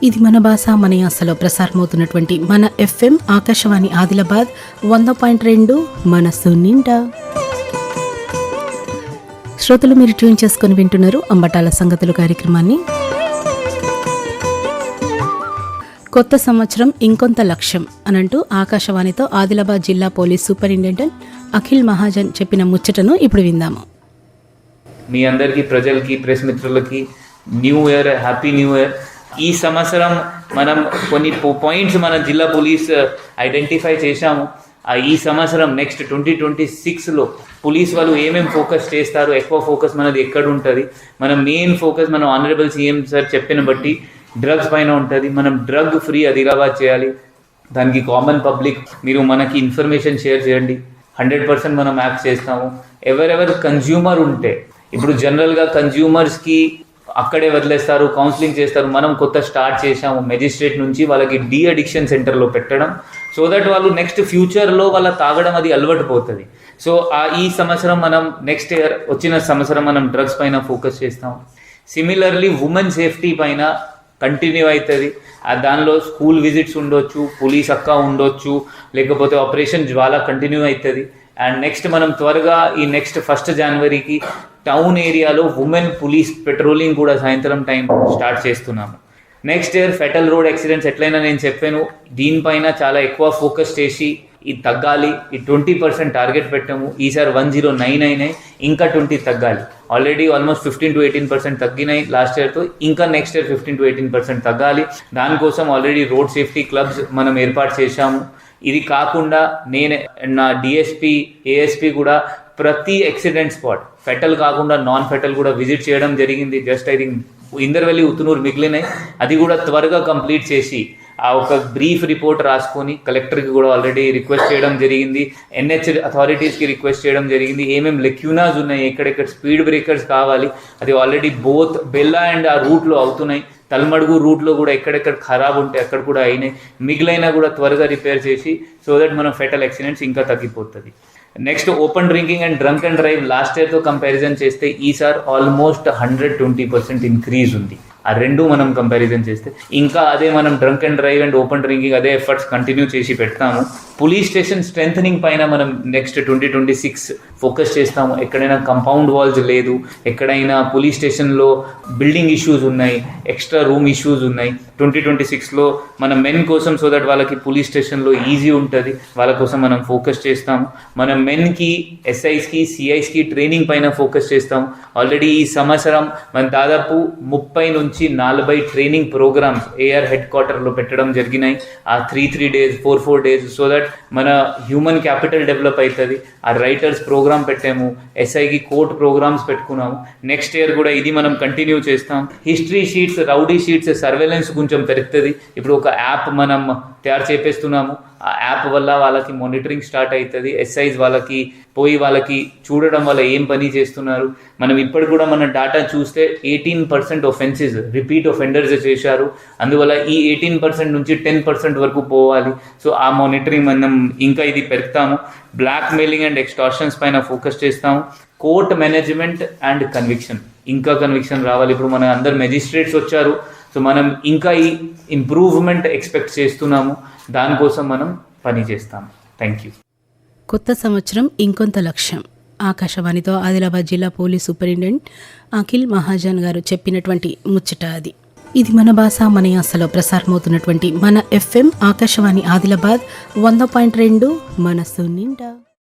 ఇది మన భాష మన యాసలో ప్రసారమవుతున్నటువంటి మన ఎఫ్ఎం ఆకాశవాణి ఆదిలాబాద్ 100.2 మనస్సు నిండా. శ్రోతలు మీరు ట్యూన్ చేసుకుని వింటున్నారు అంబటాల సంగతులు కార్యక్రమాన్ని. కొత్త సంవత్సరం ఇంకొంత లక్ష్యం అనంటూ ఆకాశవాణితో ఆదిలాబాద్ జిల్లా పోలీస్ సూపరింటెండెంట్ అఖిల్ మహాజన్ చెప్పిన ముచ్చటను ఇప్పుడు విందాము. మీ అందరికీ, ప్రజలకి, ప్రెస్ మిత్రులకి new year, happy new year. ఈ సంవత్సరం మనం కొన్ని పాయింట్స్ మన జిల్లా పోలీస్ ఐడెంటిఫై చేశాము. ఈ సంవత్సరం నెక్స్ట్ 2026లో పోలీస్ వాళ్ళు ఏమేమి ఫోకస్ చేస్తారు, ఎక్కువ ఫోకస్ మనది ఎక్కడ ఉంటుంది, మన మెయిన్ ఫోకస్ మనం ఆనరబుల్ సీఎం సార్ చెప్పిన బట్టి డ్రగ్స్ పైన ఉంటుంది. మనం డ్రగ్ ఫ్రీ ఆదిలాబాద్ చేయాలి. దానికి కామన్ పబ్లిక్ మీరు మనకి ఇన్ఫర్మేషన్ షేర్ చేయండి. 100% మనం యాక్ట్ చేస్తాము. ఎవరెవరు కన్జ్యూమర్ ఉంటే, ఇప్పుడు జనరల్గా కన్జ్యూమర్స్కి అక్కడే వదిలేస్తారు, కౌన్సిలింగ్ చేస్తారు. మనం కొత్త స్టార్ట్ చేసాము మెజిస్ట్రేట్ నుంచి వాళ్ళకి డీ అడిక్షన్ సెంటర్లో పెట్టడం, సో దట్ వాళ్ళు నెక్స్ట్ ఫ్యూచర్లో వాళ్ళ తాగడం అది అలవాటు పోతుంది. సో ఈ సంవత్సరం మనం నెక్స్ట్ ఇయర్ వచ్చిన సంవత్సరం మనం డ్రగ్స్ పైన ఫోకస్ చేస్తాం. సిమిలర్లీ ఉమెన్ సేఫ్టీ పైన కంటిన్యూ అవుతుంది. దానిలో స్కూల్ విజిట్స్ ఉండొచ్చు, పోలీస్ అక్క ఉండొచ్చు, లేకపోతే ఆపరేషన్ జ్వాల కంటిన్యూ అవుతుంది. అండ్ నెక్స్ట్ మనం త్వరగా ఈ నెక్స్ట్ 1 జనవరికి టౌన్ ఏరియాలో ఉమెన్ పోలీస్ పెట్రోలింగ్ కూడా సాయంత్రం టైం స్టార్ట్ చేస్తున్నాము. Next year fatal road accidents ఎట్లయినా నేను చెప్పాను, దీనిపైన చాలా ఎక్కువ ఫోకస్ చేసి ఇది తగ్గాలి. ఈ 20% టార్గెట్ పెట్టాము. ఈసారి 1099 అయినాయి, ఇంకా 20 తగ్గాలి. ఆల్రెడీ ఆల్మోస్ట్ 15 to 18% తగ్గినాయి లాస్ట్ ఇయర్తో. ఇంకా నెక్స్ట్ ఇయర్ 15 to 18% తగ్గాలి. దానికోసం ఆల్రెడీ రోడ్ సేఫ్టీ క్లబ్స్ మనం ఏర్పాటు చేశాము. ఇది కాకుండా నేను నా డిఎస్పీ, ఏఎస్పీ కూడా ప్రతి యాక్సిడెంట్ స్పాట్ ఫెటల్ కాకుండా నాన్ ఫెటల్ కూడా విజిట్ చేయడం జరిగింది. Just I think Indravelli, Utnoor మిగిలినాయి. అది కూడా త్వరగా కంప్లీట్ చేసి ఒక బ్రీఫ్ రిపోర్ట్ రాసుకొని కలెక్టర్కి కూడా ఆల్రెడీ రిక్వెస్ట్ చేయడం జరిగింది. ఎన్హెచ్ అథారిటీస్కి రిక్వెస్ట్ చేయడం జరిగింది. ఏమేమి లెక్యూనాస్ ఉన్నాయి, ఎక్కడెక్కడ స్పీడ్ బ్రేకర్స్ కావాలి, అది ఆల్రెడీ బోత్ బెల్లా అండ్ ఆ రూట్లో అవుతున్నాయి. తల్మడుగు రూట్లో కూడా ఎక్కడెక్కడ ఖరాబ్ ఉంటే అక్కడ కూడా అయినాయి. మిగిలిన కూడా త్వరగా రిపేర్ చేసి సో దట్ మనం ఫెటల్ యాక్సిడెంట్స్ ఇంకా తగ్గిపోతుంది. Next open drinking and drunk and drive last ఇయర్తో కంపారిజన్ చేస్తే ఈసారి ఆల్మోస్ట్ 120% ఇంక్రీజ్ ఉంది. ఆ రెండు మనం కంపారిజన్ చేస్తే ఇంకా అదే మనం drunk and drive and open drinking అదే ఎఫర్ట్స్ కంటిన్యూ చేసి పెడతాము. పోలీస్ స్టేషన్ స్ట్రెంథనింగ్ పైన మనం నెక్స్ట్ 2026 ఫోకస్ చేస్తాము. ఎక్కడైనా కంపౌండ్ వాల్స్ లేదు, ఎక్కడైనా పోలీస్ స్టేషన్లో బిల్డింగ్ ఇష్యూస్ ఉన్నాయి, ఎక్స్ట్రా రూమ్ ఇష్యూస్ ఉన్నాయి. 2026లో మన మెన్ కోసం సో దట్ వాళ్ళకి పోలీస్ స్టేషన్లో ఈజీ ఉంటుంది, వాళ్ళ కోసం మనం ఫోకస్ చేస్తాము. మన మెన్కి, ఎస్ఐస్కి, సిఐస్కి ట్రైనింగ్ పైన ఫోకస్ చేస్తాము. ఆల్రెడీ ఈ సంవత్సరం మన దాదాపు 30 నుంచి 40 ట్రైనింగ్ ప్రోగ్రామ్స్ ఏఆర్ హెడ్ క్వార్టర్లో పెట్టడం జరిగినాయి. ఆ 3 days 4 days సో దట్ మన హ్యూమన్ క్యాపిటల్ డెవలప్ అవుతుంది. ఆ రైటర్స్ ప్రోగ్రామ్ పెట్టాము, ఎస్ఐకి కోర్ట్ ప్రోగ్రామ్స్ పెట్టుకున్నాము. నెక్స్ట్ ఇయర్ కూడా ఇది మనం కంటిన్యూ చేస్తాం. History sheets, rowdy sheets surveillance కొంచెం పెరుగుతుంది. ఇప్పుడు ఒక యాప్ మనం తయారు చేపేస్తున్నాము. ఆ యాప్ వల్ల వాళ్ళకి మానిటరింగ్ స్టార్ట్ అవుతుంది. ఎస్ఐస్ వాళ్ళకి పోయి వాళ్ళకి చూడడం వల్ల ఏం పని చేస్తున్నారు. మనం ఇప్పుడు కూడా మన డేటా చూస్తే 18% ఒఫెన్సెస్ రిపీట్ ఒఫెండర్స్ చేశారు. అందువల్ల ఈ 18% నుంచి 10% వరకు పోవాలి. సో ఆ మానిటరింగ్ మనం ఇంకా ఇది పెరుగుతాము. బ్లాక్ మెయిలింగ్ అండ్ ఎక్స్టార్షన్స్ పైన ఫోకస్ చేస్తాము. కోర్ట్ మేనేజ్మెంట్ అండ్ కన్విక్షన్, ఇంకా కన్విక్షన్ రావాలి. ఇప్పుడు మన అందరు మెజిస్ట్రేట్స్ వచ్చారు, సో మనం ఇంకా ఈ ఇంప్రూవ్మెంట్ ఎక్స్పెక్ట్ చేస్తున్నాము. దానికోసం మనం పని చేస్తాము. Thank you. కొత్త సంవత్సరం ఇంకొంత లక్ష్యం. ఆకాశవాణితో ఆదిలాబాద్ జిల్లా పోలీస్ సూపరింటెండెంట్ అఖిల్ మహాజన్ గారు చెప్పినటువంటి ముచ్చట అది. ఇది మన భాష మన యాసలో ప్రసారమవుతున్నటువంటి మన ఎఫ్ఎం ఆకాశవాణి ఆదిలాబాద్ 100.2 మనస్సు నిండా.